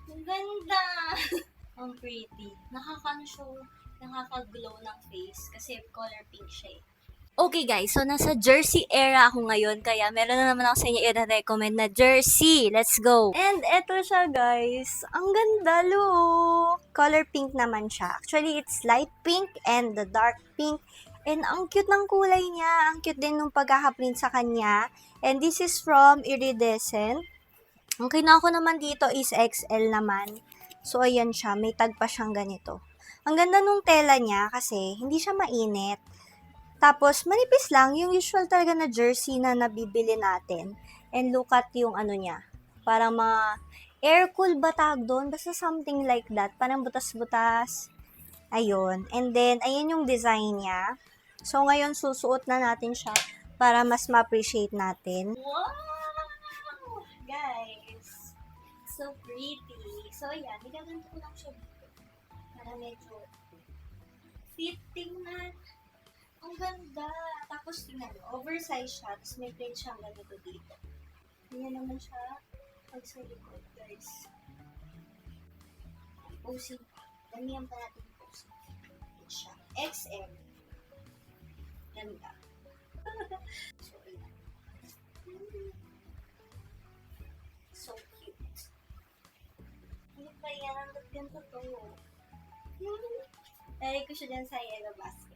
Ang ganda! Ang pretty. Nakaka-glow ng face kasi color pink siya eh. Okay guys, so nasa jersey era ako ngayon kaya meron na naman ako sa inyo i-recommend na jersey. Let's go! And eto siya guys. Ang ganda look! Color pink naman siya. Actually, it's light pink and the dark pink. And ang cute ng kulay niya. Ang cute din nung pagkaka-print sa kanya. And this is from Iridescent. Ang kinuha ko naman dito is XL naman. So, ayan siya. May tag pa siyang ganito. Ang ganda nung tela niya kasi hindi siya mainit. Tapos, manipis lang. Yung usual talaga na jersey na nabibili natin. And look at yung ano niya. Parang mga air cool ba tawag doon? Basta something like that. Parang butas-butas. Ayun. And then, ayan yung design niya. So, ngayon susuot na natin siya para mas ma-appreciate natin. Wow! Guys! So pretty. So, ayan. Nilaganto ko lang siya dito. Para medyo fitting na. Ang ganda. Tapos, tingnan mo, oversize siya. Tapos may print siyang ganito dito. Ganyan naman siya pag sa likod, guys. Posing pa. Damihan pa natin posing. Ito siya. XM. Ganda. So, ayan. So cute. Ano ba yan? Ang ganito to. Lagay ko siya dyan sa yellow basket.